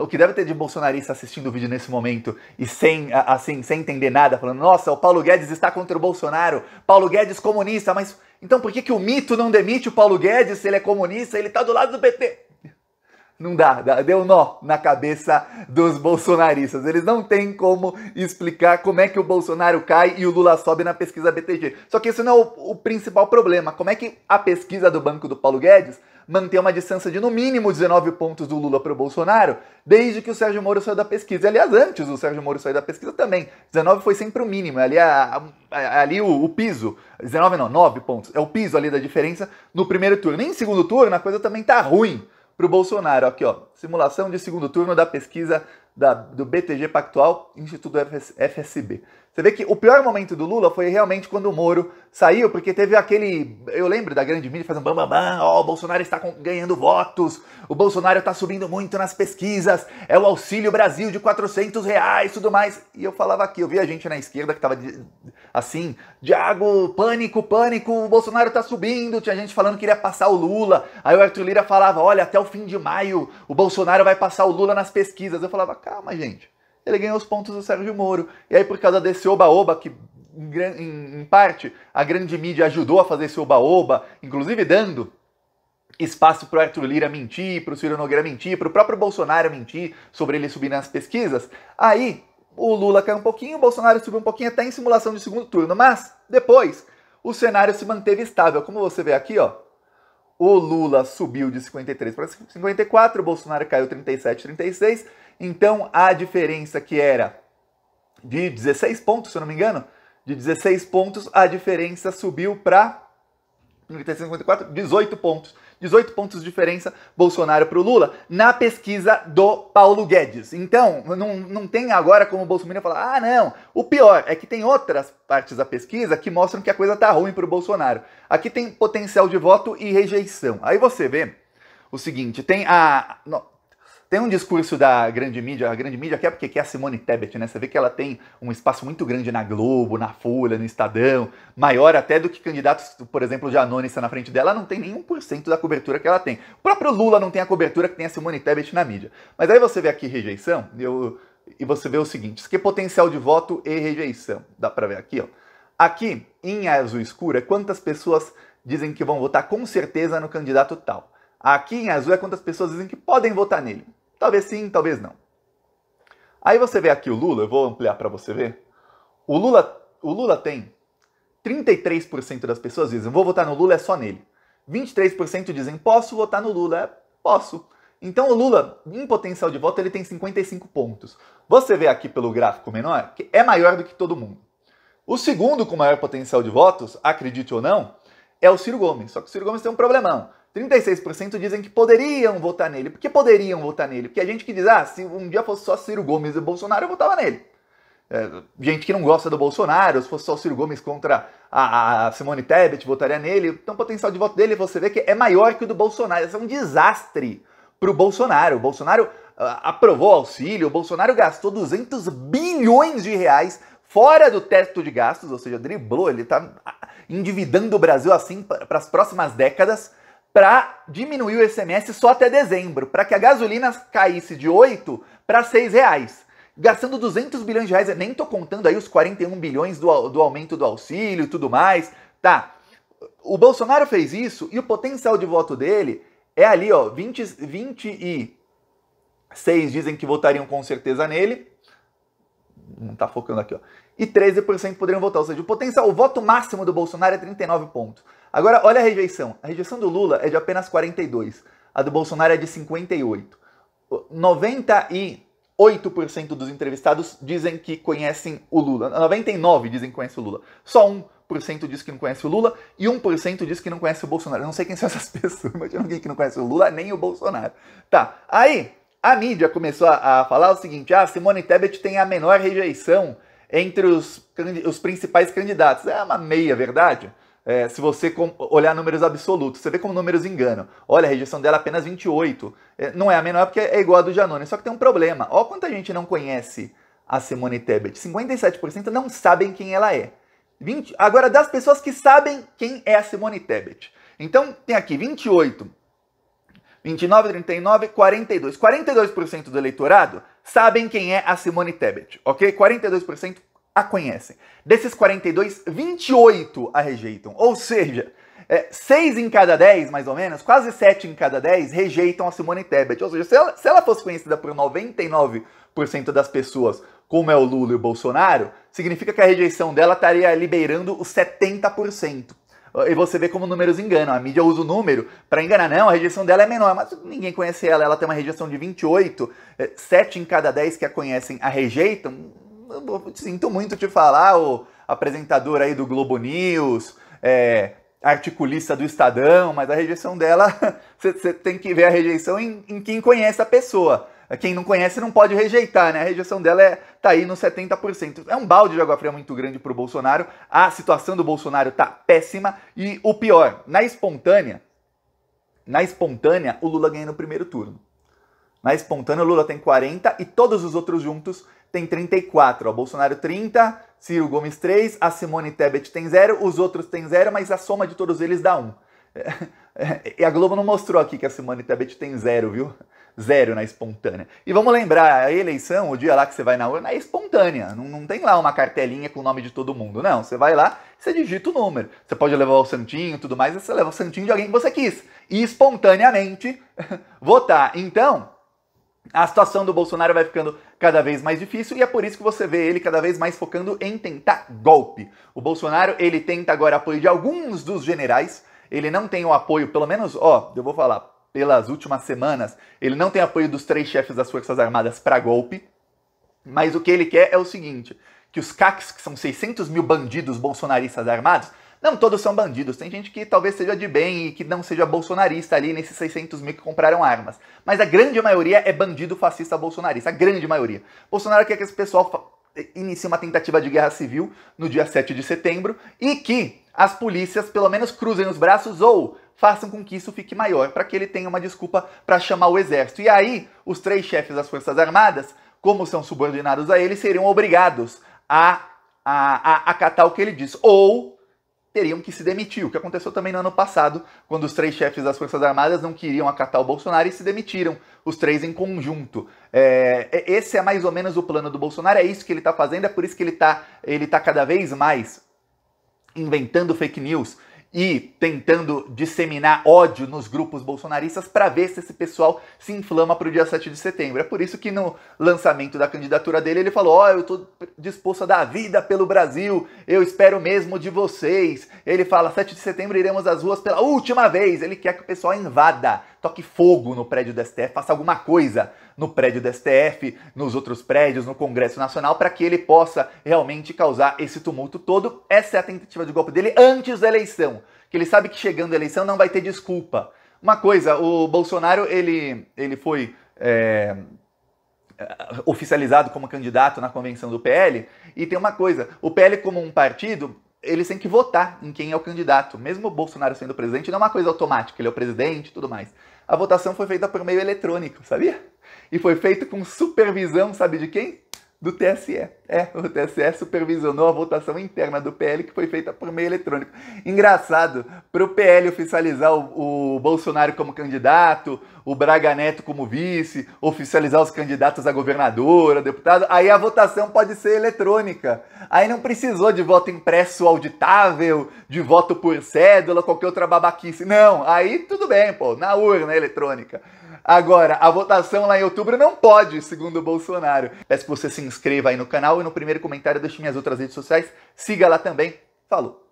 o que deve ter de bolsonarista assistindo o vídeo nesse momento e sem entender nada, falando, nossa, o Paulo Guedes está contra o Bolsonaro, Paulo Guedes comunista, mas então por que o mito não demite o Paulo Guedes se ele é comunista, ele está do lado do PT? Não dá, deu nó na cabeça dos bolsonaristas. Eles não têm como explicar como é que o Bolsonaro cai e o Lula sobe na pesquisa BTG. Só que esse não é o principal problema. Como é que a pesquisa do banco do Paulo Guedes mantém uma distância de no mínimo 19 pontos do Lula para o Bolsonaro desde que o Sérgio Moro saiu da pesquisa? E, aliás, antes do Sérgio Moro sair da pesquisa também. 19 foi sempre o mínimo, ali o piso. 19 não, 9 pontos. É o piso ali da diferença no primeiro turno. Nem em segundo turno a coisa também tá ruim para o Bolsonaro. Aqui, ó, simulação de segundo turno da pesquisa do BTG Pactual, Instituto FSB. Você vê que o pior momento do Lula foi realmente quando o Moro saiu, porque teve aquele... Eu lembro da grande mídia fazendo bam, ó, o Bolsonaro está ganhando votos, o Bolsonaro está subindo muito nas pesquisas, é o Auxílio Brasil de R$400 e tudo mais. E eu falava aqui, eu via gente na esquerda que tava assim, Diago, pânico, o Bolsonaro está subindo, tinha gente falando que iria passar o Lula. Aí o Arthur Lira falava, olha, até o fim de maio o Bolsonaro vai passar o Lula nas pesquisas. Eu falava, calma, gente. Ele ganhou os pontos do Sérgio Moro. E aí, por causa desse oba-oba, que em parte a grande mídia ajudou a fazer esse oba-oba, inclusive dando espaço para o Arthur Lira mentir, para o Ciro Nogueira mentir, para o próprio Bolsonaro mentir sobre ele subir nas pesquisas, aí o Lula caiu um pouquinho, o Bolsonaro subiu um pouquinho até em simulação de segundo turno. Mas, depois, o cenário se manteve estável. Como você vê aqui, ó, o Lula subiu de 53 para 54, o Bolsonaro caiu 37, 36. Então, a diferença que era de 16 pontos, se eu não me engano, de 16 pontos, a diferença subiu para 54, 18 pontos. 18 pontos de diferença, Bolsonaro para o Lula, na pesquisa do Paulo Guedes. Então, não tem agora como o Bolsonaro falar, ah, não, o pior é que tem outras partes da pesquisa que mostram que a coisa tá ruim para o Bolsonaro. Aqui tem potencial de voto e rejeição. Aí você vê o seguinte, tem um discurso da grande mídia, a grande mídia que é a Simone Tebet, né? Você vê que ela tem um espaço muito grande na Globo, na Folha, no Estadão, maior até do que candidatos, por exemplo, o Janones está na frente dela, não tem nem 1% da cobertura que ela tem. O próprio Lula não tem a cobertura que tem a Simone Tebet na mídia. Mas aí você vê aqui rejeição, e você vê o seguinte, isso aqui é potencial de voto e rejeição. Dá pra ver aqui, ó. Aqui, em azul escuro, é quantas pessoas dizem que vão votar com certeza no candidato tal. Aqui em azul é quantas pessoas dizem que podem votar nele. Talvez sim, talvez não. Aí você vê aqui o Lula, eu vou ampliar para você ver. O Lula tem 33% das pessoas dizem, vou votar no Lula, é só nele. 23% dizem, posso votar no Lula, posso. Então o Lula, em potencial de voto, ele tem 55 pontos. Você vê aqui pelo gráfico menor, que é maior do que todo mundo. O segundo com maior potencial de votos, acredite ou não, é o Ciro Gomes. Só que o Ciro Gomes tem um problemão. 36% dizem que poderiam votar nele. Por que poderiam votar nele? Porque a gente que diz, se um dia fosse só Ciro Gomes e Bolsonaro, eu votava nele. Gente que não gosta do Bolsonaro, se fosse só o Ciro Gomes contra a Simone Tebet, votaria nele. Então o potencial de voto dele, você vê que é maior que o do Bolsonaro. Isso é um desastre pro Bolsonaro. O Bolsonaro aprovou o auxílio, o Bolsonaro gastou 200 bilhões de reais fora do teto de gastos, ou seja, driblou, ele está endividando o Brasil assim para as próximas décadas, para diminuir o ICMS só até dezembro, para que a gasolina caísse de 8 para 6 reais. Gastando 200 bilhões de reais, eu nem tô contando aí os 41 bilhões do aumento do auxílio e tudo mais. Tá, o Bolsonaro fez isso e o potencial de voto dele é ali, ó, 26 dizem que votariam com certeza nele. Não tá focando aqui, ó. E 13% poderiam votar, ou seja, o voto máximo do Bolsonaro é 39 pontos. Agora, olha a rejeição. A rejeição do Lula é de apenas 42. A do Bolsonaro é de 58. 98% dos entrevistados dizem que conhecem o Lula. 99% dizem que conhecem o Lula. Só 1% diz que não conhece o Lula e 1% diz que não conhece o Bolsonaro. Eu não sei quem são essas pessoas. Imagina alguém que não conhece o Lula nem o Bolsonaro. Tá, aí a mídia começou a falar o seguinte, Simone Tebet tem a menor rejeição entre os principais candidatos. É uma meia verdade. Se você olhar números absolutos, você vê como números enganam. Olha, a rejeição dela é apenas 28. Não é a menor porque é igual a do Janones. Só que tem um problema. Olha quanta gente não conhece a Simone Tebet. 57% não sabem quem ela é. Agora, das pessoas que sabem quem é a Simone Tebet. Então, tem aqui 28 29, 39, 42. 42% do eleitorado sabem quem é a Simone Tebet, ok? 42% a conhecem. Desses 42, 28 a rejeitam. Ou seja, 6 em cada 10, mais ou menos, quase 7 em cada 10 rejeitam a Simone Tebet. Ou seja, se ela fosse conhecida por 99% das pessoas, como é o Lula e o Bolsonaro, significa que a rejeição dela estaria liberando os 70%. E você vê como números enganam. A mídia usa o número para enganar. Não, a rejeição dela é menor, mas ninguém conhece ela. Ela tem uma rejeição de 28, 7 em cada 10 que a conhecem a rejeitam. Eu sinto muito te falar, o apresentador aí do Globo News, articulista do Estadão, mas a rejeição dela, você tem que ver a rejeição em quem conhece a pessoa. Quem não conhece não pode rejeitar, né? A rejeição dela tá aí nos 70%. É um balde de água fria muito grande pro Bolsonaro. A situação do Bolsonaro tá péssima. E o pior, na espontânea, o Lula ganha no primeiro turno. Na espontânea, o Lula tem 40 e todos os outros juntos tem 34. O Bolsonaro 30, Ciro Gomes 3, a Simone Tebet tem 0, os outros tem 0, mas a soma de todos eles dá 1. E a Globo não mostrou aqui que a Simone Tebet tem 0, viu? 0 na espontânea. E vamos lembrar, a eleição, o dia lá que você vai na urna, é espontânea. Não tem lá uma cartelinha com o nome de todo mundo. Não, você vai lá, você digita o número. Você pode levar o santinho e tudo mais, você leva o santinho de alguém que você quis. E espontaneamente votar. Então, a situação do Bolsonaro vai ficando cada vez mais difícil e é por isso que você vê ele cada vez mais focando em tentar golpe. O Bolsonaro, ele tenta agora apoio de alguns dos generais. Ele não tem o apoio, pelo menos, eu vou falar, pelas últimas semanas, ele não tem apoio dos 3 chefes das Forças Armadas para golpe, mas o que ele quer é o seguinte, que os CACs, que são 600 mil bandidos bolsonaristas armados, não todos são bandidos, tem gente que talvez seja de bem e que não seja bolsonarista ali nesses 600 mil que compraram armas, mas a grande maioria é bandido fascista bolsonarista, a grande maioria. Bolsonaro quer que esse pessoal inicie uma tentativa de guerra civil no dia 7 de setembro e que as polícias pelo menos cruzem os braços ou façam com que isso fique maior, para que ele tenha uma desculpa para chamar o exército. E aí, os 3 chefes das Forças Armadas, como são subordinados a ele, seriam obrigados a acatar o que ele diz. Ou teriam que se demitir, o que aconteceu também no ano passado, quando os 3 chefes das Forças Armadas não queriam acatar o Bolsonaro e se demitiram, os 3 em conjunto. Esse é mais ou menos o plano do Bolsonaro, é isso que ele está fazendo, é por isso que ele tá cada vez mais inventando fake news e tentando disseminar ódio nos grupos bolsonaristas para ver se esse pessoal se inflama para o dia 7 de setembro. É por isso que no lançamento da candidatura dele ele falou, eu estou disposto a dar a vida pelo Brasil, eu espero mesmo de vocês. Ele fala, 7 de setembro iremos às ruas pela última vez. Ele quer que o pessoal invada, toque fogo no prédio do STF, faça alguma coisa no prédio do STF, nos outros prédios, no Congresso Nacional, para que ele possa realmente causar esse tumulto todo. Essa é a tentativa de golpe dele antes da eleição, que ele sabe que chegando a eleição não vai ter desculpa. Uma coisa, o Bolsonaro, ele foi oficializado como candidato na convenção do PL, e tem uma coisa, o PL como um partido, eles têm que votar em quem é o candidato. Mesmo o Bolsonaro sendo presidente, não é uma coisa automática, ele é o presidente e tudo mais. A votação foi feita por meio eletrônico, sabia? E foi feito com supervisão, sabe de quem? Do TSE. O TSE supervisionou a votação interna do PL, que foi feita por meio eletrônico. Engraçado, para o PL oficializar o Bolsonaro como candidato, o Braga Neto como vice, oficializar os candidatos a governador, a deputado, aí a votação pode ser eletrônica. Aí não precisou de voto impresso auditável, de voto por cédula, qualquer outra babaquice. Não, aí tudo bem, na urna eletrônica. Agora, a votação lá em outubro não pode, segundo o Bolsonaro. Peço que você se inscreva aí no canal e no primeiro comentário deixe minhas outras redes sociais. Siga lá também. Falou!